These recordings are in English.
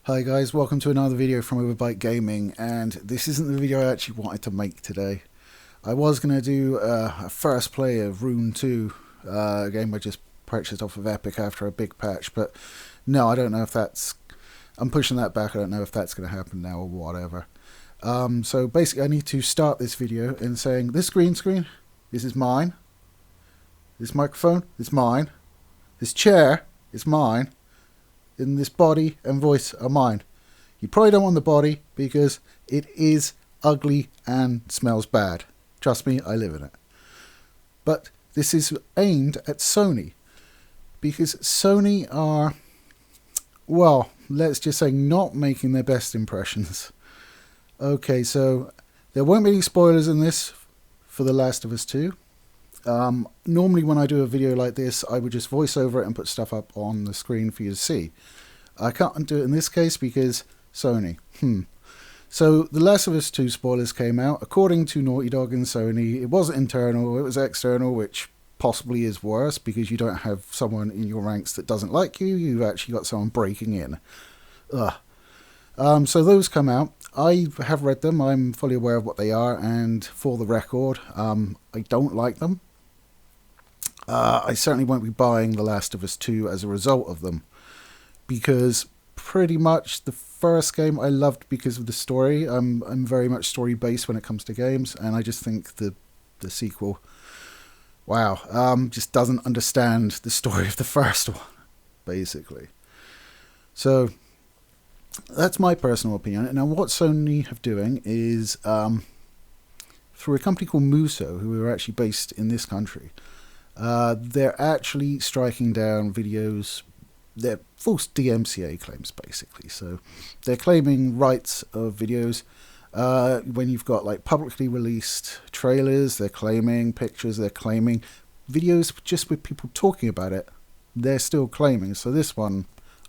Hi guys, welcome to another video from Overbite Gaming, and this isn't the video I actually wanted to make today. I was going to do a first play of Rune 2, a game I just purchased off of Epic after a big patch, but no, I don't know if that's... I'm pushing that back. I don't know if that's going to happen now or whatever. So basically I need to start this video in saying, this green screen, this is mine. This microphone is mine. This chair is mine. And this body and voice are mine. You probably don't want the body because it is ugly and smells bad. Trust me, I live in it. But this is aimed at Sony, because Sony are, well, let's just say not making their best impressions. Okay, so there won't be any spoilers in this for The Last of Us 2. Normally when I do a video like this, I would just voice over it and put stuff up on the screen for you to see. I can't do it in this case because Sony. So The Last of Us 2 spoilers came out. According to Naughty Dog and Sony, it wasn't internal, it was external, which possibly is worse because you don't have someone in your ranks that doesn't like you. You've actually got someone breaking in. So those come out. I have read them. I'm fully aware of what they are, and for the record, I don't like them. I certainly won't be buying The Last of Us 2 as a result of them, because pretty much the first game I loved because of the story. I'm very much story based when it comes to games, and I just think the sequel, wow, just doesn't understand the story of the first one, basically. So that's my personal opinion. Now what Sony have doing is, through a company called Muso, who are actually based in this country, they're actually striking down videos. They're false DMCA claims, basically. So they're claiming rights of videos. When you've got like publicly released trailers, they're claiming pictures, they're claiming videos just with people talking about it. They're still claiming. So this one,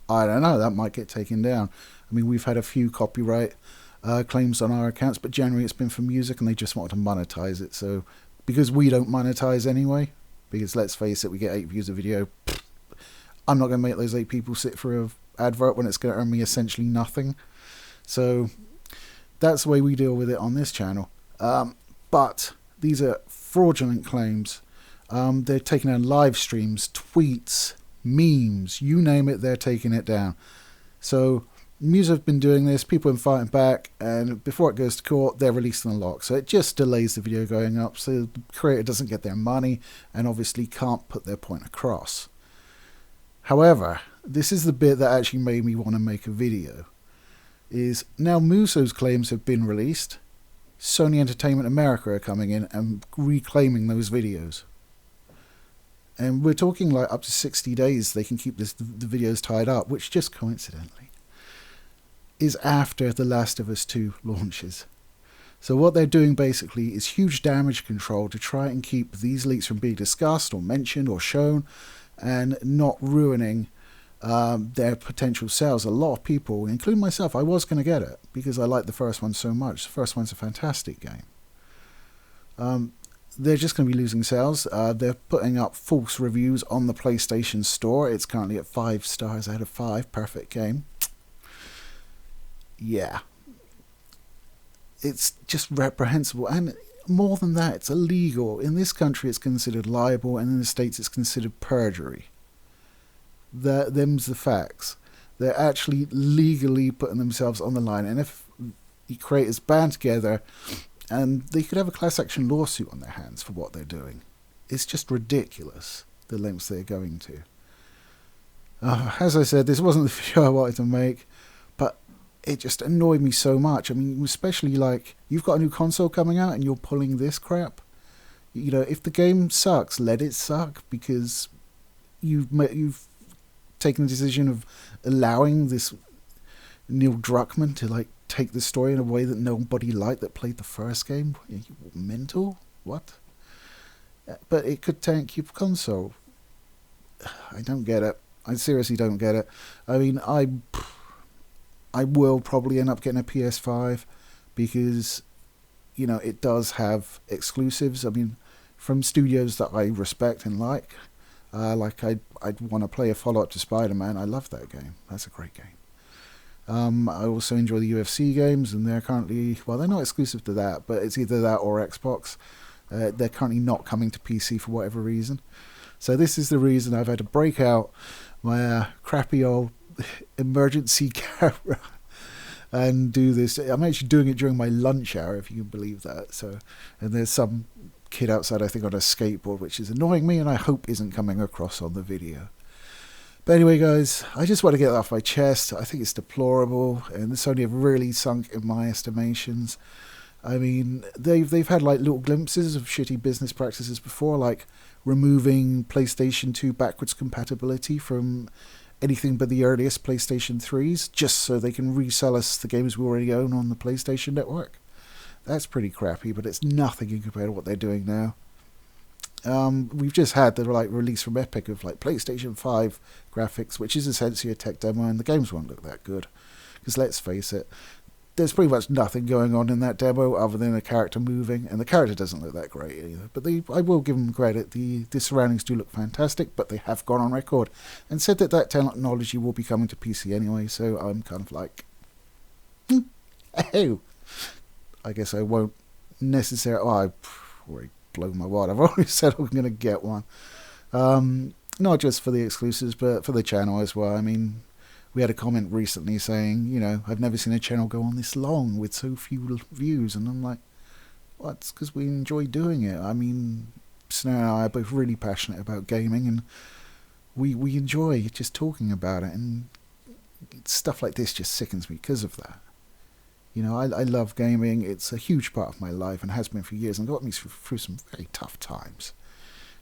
I don't know, that might get taken down. I mean, we've had a few copyright claims on our accounts, but generally it's been for music and they just wanted to monetize it. So because we don't monetize anyway, because let's face it, we get 8 views a video. I'm not going to make those 8 people sit for an advert when it's going to earn me essentially nothing. So that's the way we deal with it on this channel. But these are fraudulent claims. They're taking down live streams, tweets, memes, you name it, they're taking it down. So Muse have been doing this, people have been fighting back, and before it goes to court, they're releasing the lock. So it just delays the video going up, so the creator doesn't get their money and obviously can't put their point across. However, this is the bit that actually made me want to make a video. Is now Muso's claims have been released, Sony Entertainment America are coming in and reclaiming those videos. And we're talking like up to 60 days they can keep the videos tied up, which just coincidentally is after The Last of Us 2 launches. So what they're doing basically is huge damage control to try and keep these leaks from being discussed or mentioned or shown, and not ruining their potential sales. A lot of people, including myself, I was going to get it because I like the first one so much. The first one's a fantastic game. They're just going to be losing sales. They're putting up false reviews on the PlayStation Store. It's currently at 5 stars out of 5. Perfect game. Yeah. It's just reprehensible. And more than that, it's illegal. In this country, it's considered libel, and in the States, it's considered perjury. Them's the facts. They're actually legally putting themselves on the line. And if the creators band together, and they could have a class action lawsuit on their hands for what they're doing. It's just ridiculous, the lengths they're going to. As I said, this wasn't the video I wanted to make, but it just annoyed me so much. I mean, especially like, you've got a new console coming out and you're pulling this crap. You know, if the game sucks, let it suck, because you've taken the decision of allowing this Neil Druckmann to like take the story in a way that nobody liked that played the first game. Are you mental? What? But it could tank your console. I don't get it. I seriously don't get it. I mean, I will probably end up getting a PS5 because, you know, it does have exclusives. I mean, from studios that I respect and like I'd want to play a follow-up to Spider-Man. I love that game. That's a great game. I also enjoy the UFC games, and they're currently, well, they're not exclusive to that, but it's either that or Xbox. They're currently not coming to PC for whatever reason. So this is the reason I've had to break out my crappy old emergency camera and do this. I'm actually doing it during my lunch hour, if you can believe that. So, and there's some kid outside, I think, on a skateboard, which is annoying me, and I hope isn't coming across on the video. But anyway, guys, I just want to get that off my chest. I think it's deplorable, and Sony have really sunk in my estimations. I mean, they've had like little glimpses of shitty business practices before, like removing PlayStation 2 backwards compatibility from anything but the earliest PlayStation 3s, just so they can resell us the games we already own on the PlayStation Network. That's pretty crappy, but it's nothing in compared to what they're doing now. We've just had the release from Epic of like PlayStation 5 graphics, which is essentially a tech demo, and the games won't look that good. Because let's face it, there's pretty much nothing going on in that demo other than a character moving, and the character doesn't look that great either. But I will give them credit, the surroundings do look fantastic, but they have gone on record and said that technology will be coming to PC anyway, so I'm kind of like, oh, I guess I won't necessarily, I've already blown my wad, I've already said I'm going to get one. Not just for the exclusives, but for the channel as well. I mean, we had a comment recently saying, you know, I've never seen a channel go on this long with so few views. And I'm like, well, it's because we enjoy doing it. I mean, Snow and I are both really passionate about gaming, and we enjoy just talking about it. And stuff like this just sickens me because of that. You know, I love gaming. It's a huge part of my life and has been for years, and got me through some very tough times.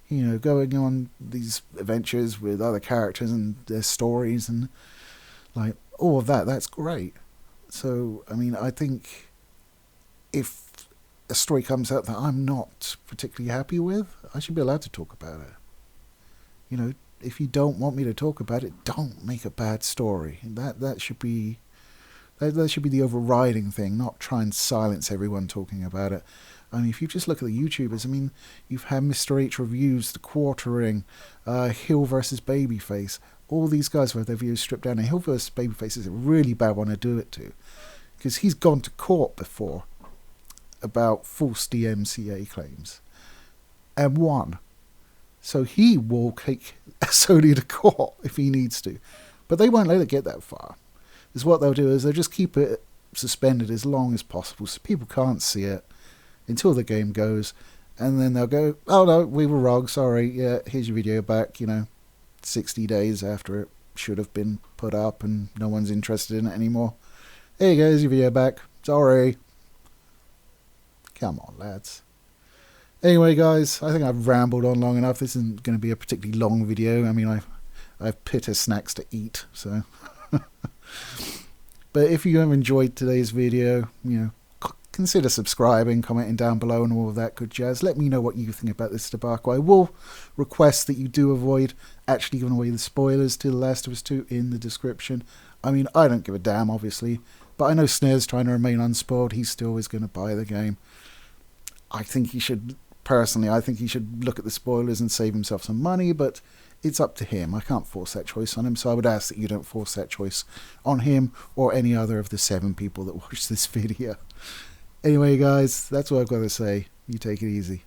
You know, going on these adventures with other characters and their stories and like all of that, that's great. So, I mean, I think if a story comes out that I'm not particularly happy with, I should be allowed to talk about it. You know, if you don't want me to talk about it, don't make a bad story. That should be the overriding thing, not try and silence everyone talking about it. I mean, if you just look at the YouTubers, I mean, you've had Mr. H Reviews, The Quartering, Hill versus Babyface. All these guys have their views stripped down. And Hill versus Babyface is a really bad one to do it to, because he's gone to court before about false DMCA claims and won. So he will take Sony to court if he needs to. But they won't let it get that far. Because what they'll do is they'll just keep it suspended as long as possible so people can't see it until the game goes, and then they'll go, oh no, we were wrong, sorry, yeah, here's your video back, you know, 60 days after it should have been put up and no one's interested in it anymore. There you go, here's your video back, sorry. Come on, lads. Anyway, guys, I think I've rambled on long enough. This isn't going to be a particularly long video. I mean, I have pitter snacks to eat, so... But if you have enjoyed today's video, you know, consider subscribing, commenting down below and all of that good jazz. Let me know what you think about this debacle. I will request that you do avoid actually giving away the spoilers to The Last of Us 2 in the description. I mean, I don't give a damn, obviously, but I know Snare's trying to remain unspoiled. He still is going to buy the game. I think he should, personally, I think he should look at the spoilers and save himself some money, but it's up to him. I can't force that choice on him, so I would ask that you don't force that choice on him or any other of the 7 people that watch this video. Anyway, guys, that's what I've got to say. You take it easy.